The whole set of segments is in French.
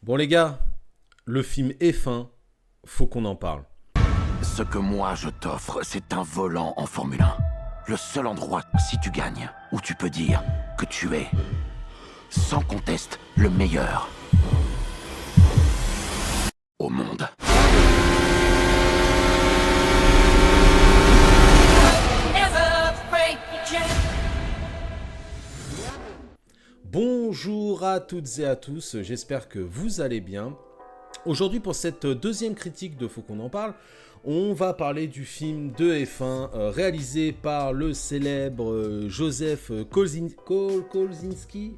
Bon les gars, le film est fin, faut qu'on en parle. Ce que moi je t'offre, c'est un volant en Formule 1. Le seul endroit, si tu gagnes, où tu peux dire que tu es, sans conteste, le meilleur au monde. Bonjour à toutes et à tous, j'espère que vous allez bien. Aujourd'hui pour cette deuxième critique de Faut qu'on en parle, on va parler du film de F1 réalisé par le célèbre Joseph Kosinski,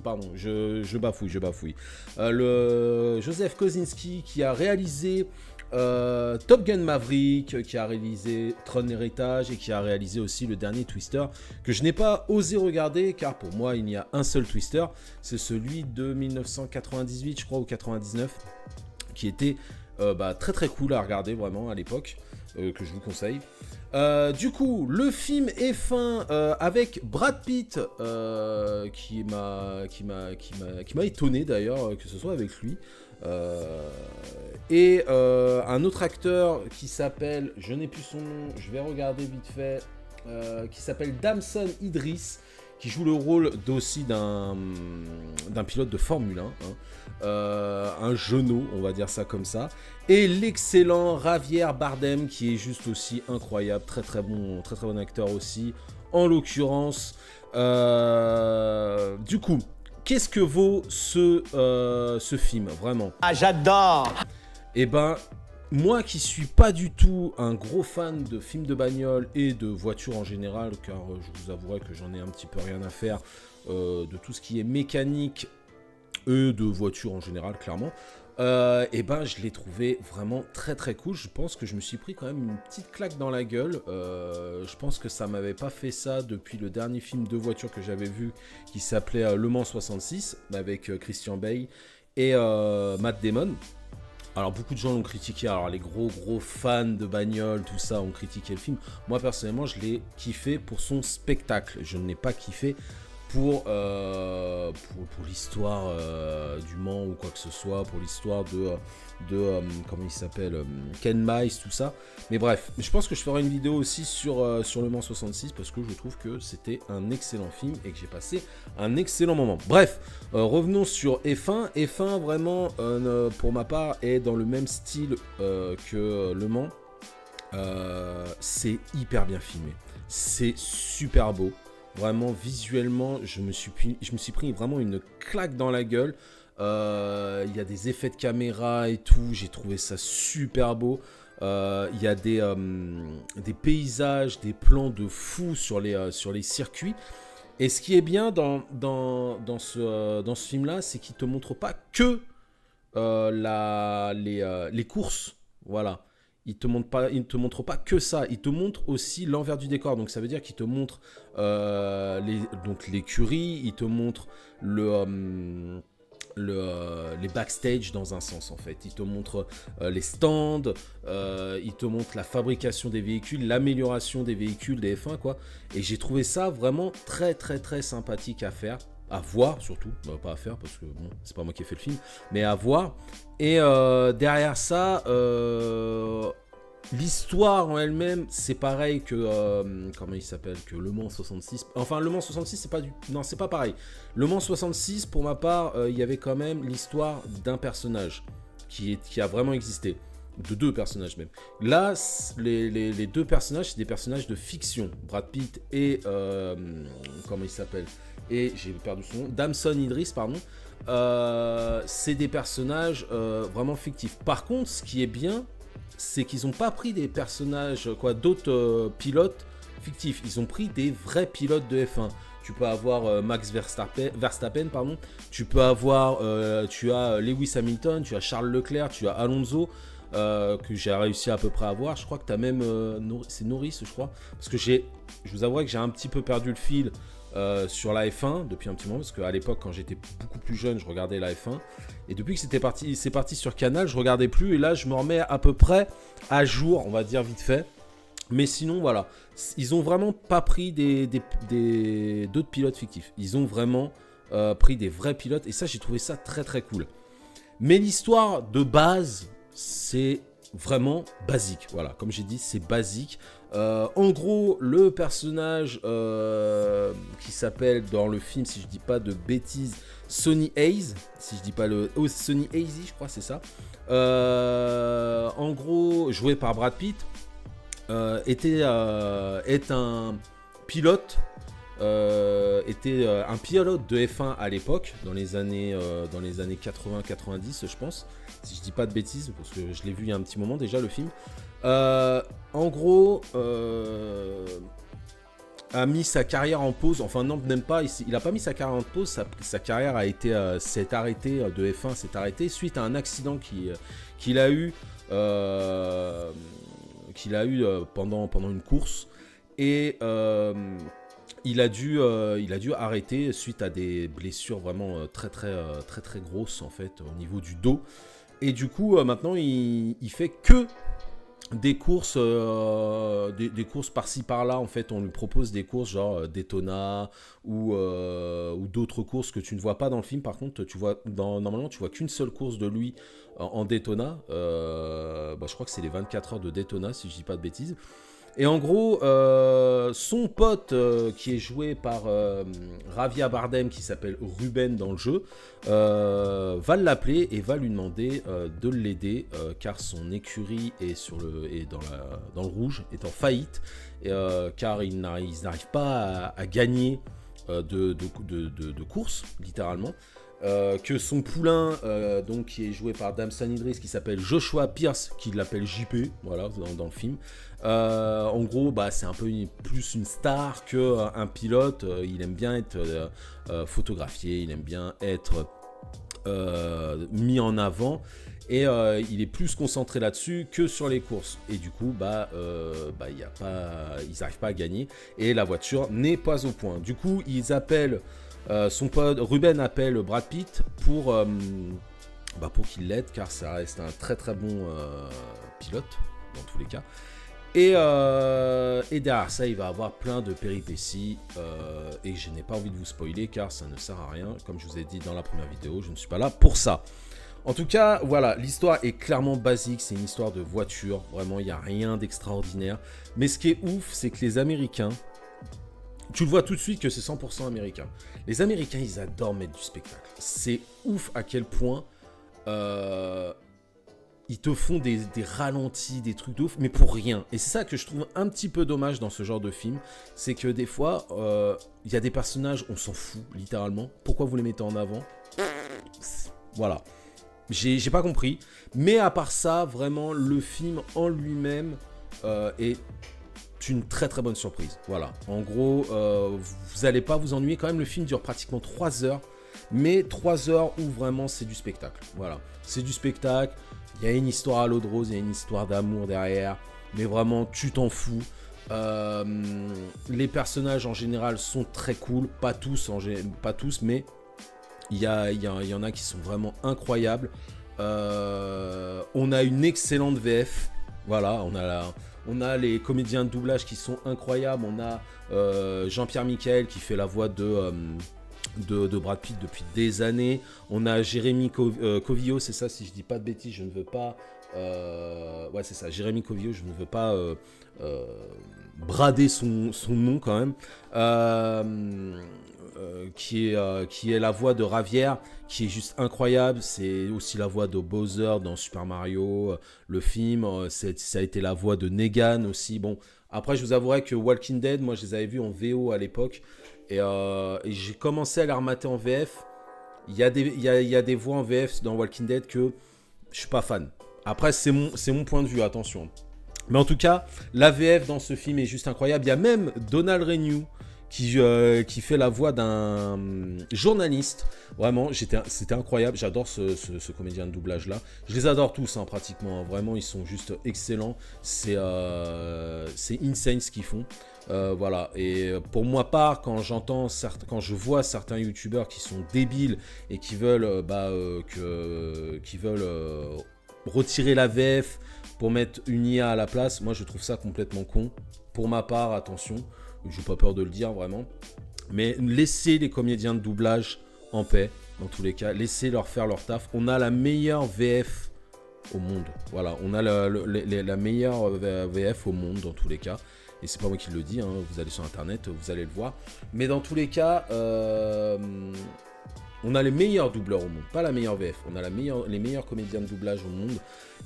pardon, je bafouille. Le Joseph Kosinski qui a réalisé Top Gun Maverick, qui a réalisé Tron Héritage et qui a réalisé aussi le dernier Twister que je n'ai pas osé regarder car pour moi il n'y a un seul Twister, c'est celui de 1998 je crois ou 99 qui était très très cool à regarder vraiment à l'époque, que je vous conseille. Du coup, le film est fin avec Brad Pitt qui m'a étonné d'ailleurs que ce soit avec lui. Et un autre acteur qui s'appelle, je n'ai plus son nom, je vais regarder vite fait, qui s'appelle Damson Idris, qui joue le rôle aussi d'un pilote de Formule 1, un genou, on va dire ça comme ça, et l'excellent Javier Bardem, qui est juste aussi incroyable, très très bon acteur aussi, en l'occurrence. Du coup, qu'est-ce que vaut ce film, vraiment? Ah, j'adore! Eh ben, moi qui suis pas du tout un gros fan de films de bagnole et de voitures en général, car je vous avouerai que j'en ai un petit peu rien à faire de tout ce qui est mécanique et de voitures en général, clairement, et ben je l'ai trouvé vraiment très très cool. Je pense que je me suis pris quand même une petite claque dans la gueule. Je pense que ça m'avait pas fait ça depuis le dernier film de voiture que j'avais vu qui s'appelait Le Mans 66 avec Christian Bale et Matt Damon. Alors beaucoup de gens l'ont critiqué, alors les gros fans de bagnole, tout ça ont critiqué le film. Moi personnellement je l'ai kiffé pour son spectacle, je ne l'ai pas kiffé pour l'histoire du Mans ou quoi que ce soit, pour l'histoire de comment il s'appelle, Ken Miles, tout ça. Mais bref, je pense que je ferai une vidéo aussi sur le Mans 66 parce que je trouve que c'était un excellent film et que j'ai passé un excellent moment. Bref, revenons sur F1. F1 vraiment, pour ma part, est dans le même style que le Mans. C'est hyper bien filmé, c'est super beau. Vraiment, visuellement, je me suis pris vraiment une claque dans la gueule. Il y a des effets de caméra et tout. J'ai trouvé ça super beau. Il y a des paysages, des plans de fou sur les circuits. Et ce qui est bien dans ce film-là, c'est qu'il ne te montre pas que les courses. Voilà. Il ne te montre pas que ça, il te montre aussi l'envers du décor. Donc ça veut dire qu'il te montre l'écurie, il te montre les backstage dans un sens en fait. Il te montre les stands, il te montre la fabrication des véhicules, l'amélioration des véhicules des F1 quoi. Et j'ai trouvé ça vraiment très très très sympathique à faire. À voir surtout, pas à faire parce que bon, c'est pas moi qui ai fait le film, mais à voir. Et derrière ça, l'histoire en elle-même, c'est pareil que comment il s'appelle, que Le Mans 66. Enfin, Le Mans 66, c'est pas non, c'est pas pareil. Le Mans 66, pour ma part, il y avait quand même l'histoire d'un personnage qui a vraiment existé. De deux personnages même. Là, les deux personnages, c'est des personnages de fiction. Brad Pitt et comment il s'appelle, et j'ai perdu son nom, Damson Idris, pardon. C'est des personnages vraiment fictifs. Par contre, ce qui est bien, c'est qu'ils n'ont pas pris des personnages, d'autres pilotes fictifs. Ils ont pris des vrais pilotes de F1. Tu peux avoir Max Verstappen, pardon. Tu peux avoir, tu as Lewis Hamilton, tu as Charles Leclerc, tu as Alonso. Que j'ai réussi à peu près à voir. Je crois que tu as même c'est Norris, je crois, parce que je vous avouerai que j'ai un petit peu perdu le fil sur la F1 depuis un petit moment, parce qu'à l'époque quand j'étais beaucoup plus jeune je regardais la F1 et depuis que c'est parti sur Canal je regardais plus, et là je me remets à peu près à jour, on va dire vite fait. Mais sinon voilà, ils ont vraiment pas pris d'autres pilotes fictifs, ils ont vraiment pris des vrais pilotes, et ça j'ai trouvé ça très très cool. Mais l'histoire de base, c'est vraiment basique. Voilà, comme j'ai dit, c'est basique. En gros, le personnage qui s'appelle dans le film, si je dis pas de bêtises, Sonny Hayes, si je dis pas le... Oh, Sonny Hayes, je crois, c'est ça. En gros, joué par Brad Pitt, est un pilote, était un pilote de F1 à l'époque, dans les années 80-90, je pense, si je dis pas de bêtises, parce que je l'ai vu il y a un petit moment déjà, le film. En gros, a mis sa carrière en pause, enfin non, même pas, il a pas mis sa carrière en pause, sa carrière a été, s'est arrêtée, de F1 s'est arrêtée, suite à un accident qu'il a eu, pendant une course, et il a dû arrêter suite à des blessures vraiment très grosses en fait au niveau du dos. Et du coup maintenant il fait que des courses, des courses par-ci par-là. En fait on lui propose des courses genre Daytona ou d'autres courses que tu ne vois pas dans le film. Par contre normalement tu vois qu'une seule course de lui en Daytona. Je crois que c'est les 24 heures de Daytona si je dis pas de bêtises. Et en gros, son pote qui est joué par Javier Bardem, qui s'appelle Ruben dans le jeu, va l'appeler et va lui demander de l'aider car son écurie est dans le rouge, est en faillite, car ils n'arrivent pas à gagner de course, littéralement. Que son poulain, donc qui est joué par Damson Idris, qui s'appelle Joshua Pierce, qui l'appelle JP, voilà, dans le film. En gros, c'est un peu plus une star qu'un pilote. Il aime bien être photographié, il aime bien être mis en avant. Et il est plus concentré là-dessus que sur les courses. Et du coup, ils n'arrivent pas à gagner. Et la voiture n'est pas au point. Du coup, ils appellent... son pote Ruben appelle Brad Pitt pour qu'il l'aide, car ça reste un très bon pilote dans tous les cas. Et derrière ça, il va avoir plein de péripéties et je n'ai pas envie de vous spoiler car ça ne sert à rien. Comme je vous ai dit dans la première vidéo, je ne suis pas là pour ça. En tout cas, voilà, l'histoire est clairement basique, c'est une histoire de voiture, vraiment il n'y a rien d'extraordinaire. Mais ce qui est ouf, c'est que les Américains, tu le vois tout de suite que c'est 100% américain. Les Américains, ils adorent mettre du spectacle. C'est ouf à quel point ils te font des ralentis, des trucs de ouf, mais pour rien. Et c'est ça que je trouve un petit peu dommage dans ce genre de film. C'est que des fois, il y a des personnages, on s'en fout, littéralement. Pourquoi vous les mettez en avant ? Voilà. J'ai pas compris. Mais à part ça, vraiment, le film en lui-même est une très bonne surprise. Voilà. En gros, vous n'allez pas vous ennuyer. Quand même, le film dure pratiquement 3 heures. Mais 3 heures où vraiment c'est du spectacle. Voilà. C'est du spectacle. Il y a une histoire à l'eau de rose. Il y a une histoire d'amour derrière. Mais vraiment, tu t'en fous. Les personnages en général sont très cool. Pas tous, mais il y en a qui sont vraiment incroyables. On a une excellente VF. Voilà, on a les comédiens de doublage qui sont incroyables. On a Jean-Pierre Michael qui fait la voix de Brad Pitt depuis des années. On a Jérémy Covillo, c'est ça, si je dis pas de bêtises, je ne veux pas... ouais, c'est ça, Jérémy Covillo, je ne veux pas brader son nom quand même. Qui est la voix de Ravière, qui est juste incroyable. C'est aussi la voix de Bowser dans Super Mario, le film. Ça a été la voix de Negan aussi. Bon, après, je vous avouerai que Walking Dead, moi, je les avais vus en VO à l'époque. Et j'ai commencé à les remater en VF. Il y a des voix en VF dans Walking Dead que je suis pas fan. Après, c'est mon point de vue, attention. Mais en tout cas, la VF dans ce film est juste incroyable. Il y a même Donald Renew qui fait la voix d'un journaliste. Vraiment, c'était incroyable. J'adore ce comédien de doublage là. Je les adore tous, hein, pratiquement. Vraiment, ils sont juste excellents. C'est insane ce qu'ils font. Voilà. Et pour moi part, quand je vois certains youtubeurs qui sont débiles et qui veulent retirer la VF pour mettre une IA à la place, moi je trouve ça complètement con. Pour ma part, attention. J'ai pas peur de le dire vraiment, mais laissez les comédiens de doublage en paix. Dans tous les cas, laissez-leur faire leur taf. On a la meilleure VF au monde. Voilà, on a la meilleure VF au monde dans tous les cas. Et c'est pas moi qui le dis, hein. Vous allez sur internet, vous allez le voir. Mais dans tous les cas, on a les meilleurs doubleurs au monde, pas la meilleure VF. On a les meilleurs comédiens de doublage au monde.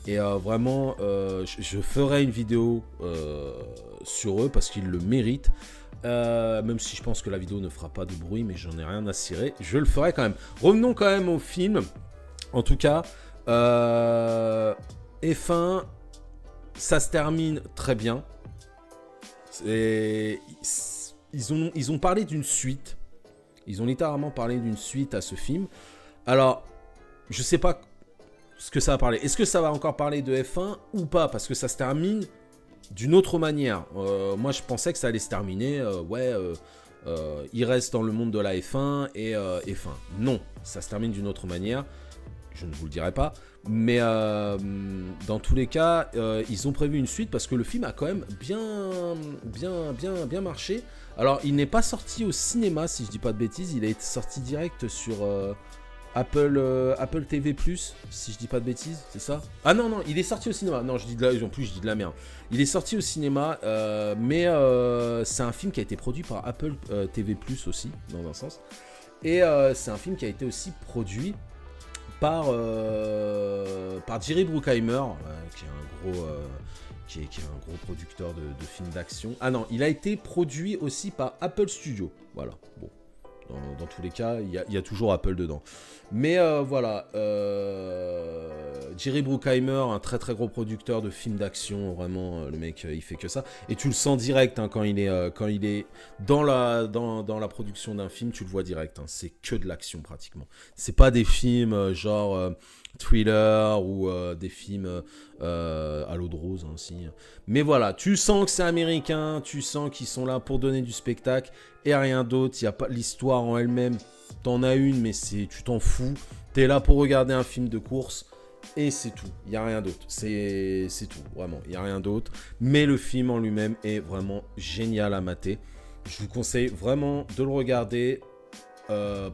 Et vraiment, je ferai une vidéo sur eux parce qu'ils le méritent. Même si je pense que la vidéo ne fera pas de bruit, mais j'en ai rien à cirer, je le ferai quand même. Revenons quand même au film. En tout cas, F1, ça se termine très bien. Ils ont parlé d'une suite. Ils ont littéralement parlé d'une suite à ce film. Alors, je sais pas ce que ça va parler. Est-ce que ça va encore parler de F1 ou pas? Parce que ça se termine d'une autre manière. Moi, je pensais que ça allait se terminer. Il reste dans le monde de la F1 et F1. Non, ça se termine d'une autre manière. Je ne vous le dirai pas. Mais dans tous les cas, ils ont prévu une suite parce que le film a quand même bien marché. Alors, il n'est pas sorti au cinéma, si je dis pas de bêtises. Il a été sorti direct sur Apple TV+, si je dis pas de bêtises, c'est ça? Ah non, il est sorti au cinéma. Non, je dis de la merde. Il est sorti au cinéma, mais c'est un film qui a été produit par Apple TV+, aussi, dans un sens. Et c'est un film qui a été aussi produit par Jerry Bruckheimer, qui est un gros producteur de films d'action. Ah non, il a été produit aussi par Apple Studio. Voilà, bon. Dans tous les cas, il y a toujours Apple dedans. Mais voilà, Jerry Bruckheimer, un très très gros producteur de films d'action, vraiment, le mec, il fait que ça. Et tu le sens direct hein, quand il est dans la production d'un film, tu le vois direct. Hein, c'est que de l'action pratiquement. C'est pas des films genre thriller ou des films à l'eau de rose hein, aussi. Mais voilà, tu sens que c'est américain, tu sens qu'ils sont là pour donner du spectacle et rien d'autre. Il y a pas l'histoire en elle-même. T'en as une, mais tu t'en fous. T'es là pour regarder un film de course et c'est tout. Il n'y a rien d'autre. C'est tout, vraiment. Il n'y a rien d'autre. Mais le film en lui-même est vraiment génial à mater. Je vous conseille vraiment de le regarder.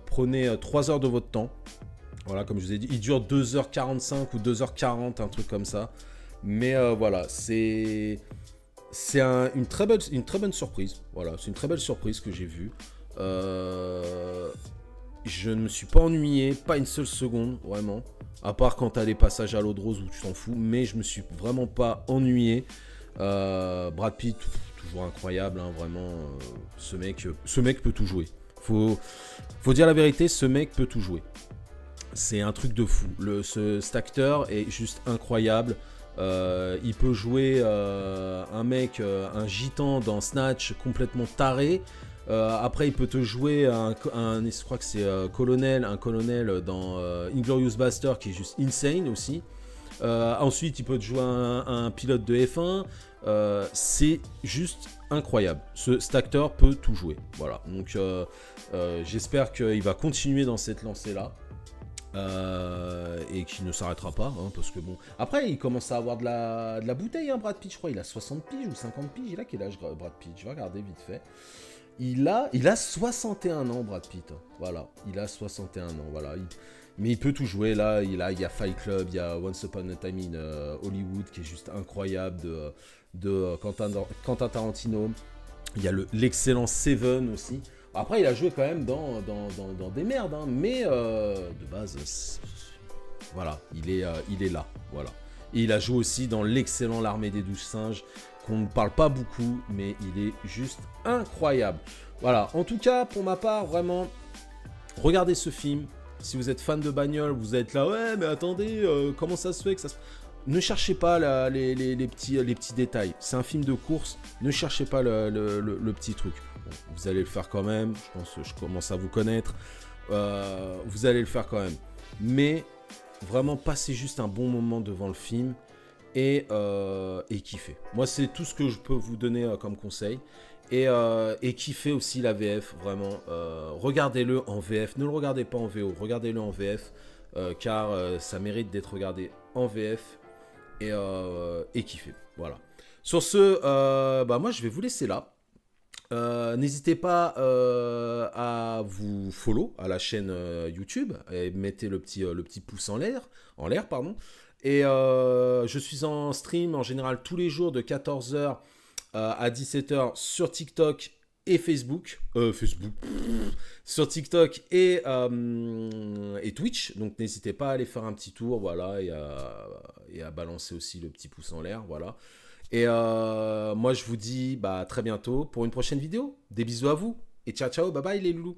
Prenez 3 heures de votre temps. Voilà, comme je vous ai dit, il dure 2h45 ou 2h40, un truc comme ça. Mais voilà, c'est une très bonne surprise. Voilà, c'est une très belle surprise que j'ai vue. Je ne me suis pas ennuyé, pas une seule seconde, vraiment. À part quand t'as des passages à l'eau de rose où tu t'en fous. Mais je me suis vraiment pas ennuyé. Brad Pitt, toujours incroyable, hein, vraiment. Ce mec peut tout jouer. Faut dire la vérité, ce mec peut tout jouer. C'est un truc de fou. Cet acteur est juste incroyable. Il peut jouer un mec, un gitan dans Snatch complètement taré. Après, il peut te jouer je crois que c'est un colonel dans Inglourious Basterds qui est juste insane aussi. Ensuite, il peut te jouer un pilote de F1. C'est juste incroyable. Cet acteur peut tout jouer. Voilà. Donc, j'espère qu'il va continuer dans cette lancée-là. Et qui ne s'arrêtera pas hein, parce que bon après il commence à avoir de la bouteille hein, Brad Pitt, je crois il a 60 piges ou 50 piges. Il a quel âge Brad Pitt? Je vais regarder vite fait. Il a 61 ans Brad Pitt, voilà, il a 61 ans, voilà. Mais il peut tout jouer là, il y a Fight Club, il y a Once Upon a Time in Hollywood qui est juste incroyable de Quentin Tarantino. Il y a l'excellent Seven aussi. Après, il a joué quand même dans des merdes, hein, mais de base, voilà, il est là, voilà. Et il a joué aussi dans l'excellent L'Armée des 12 singes, qu'on ne parle pas beaucoup, mais il est juste incroyable. Voilà, en tout cas, pour ma part, vraiment, regardez ce film. Si vous êtes fan de bagnole, vous êtes là, ouais, mais attendez, comment ça se fait que ça se... Ne cherchez pas les petits détails. C'est un film de course, ne cherchez pas le petit truc. Bon, vous allez le faire quand même, je pense que je commence à vous connaître. Vous allez le faire quand même. Mais vraiment, passez juste un bon moment devant le film et kiffez. Moi, c'est tout ce que je peux vous donner comme conseil. Et kiffez aussi la VF, vraiment. Regardez-le en VF, ne le regardez pas en VO, regardez-le en VF, car ça mérite d'être regardé en VF. Et kiffer, voilà. Sur ce, moi je vais vous laisser là. N'hésitez pas à vous follow à la chaîne YouTube et mettez le petit pouce en l'air, pardon. Et je suis en stream en général tous les jours de 14h à 17h sur TikTok et Facebook. Sur TikTok et Twitch. Donc n'hésitez pas à aller faire un petit tour, voilà, et à balancer aussi le petit pouce en l'air, voilà. Et moi, je vous dis bah, à très bientôt pour une prochaine vidéo. Des bisous à vous. Et ciao, ciao, bye bye les loulous.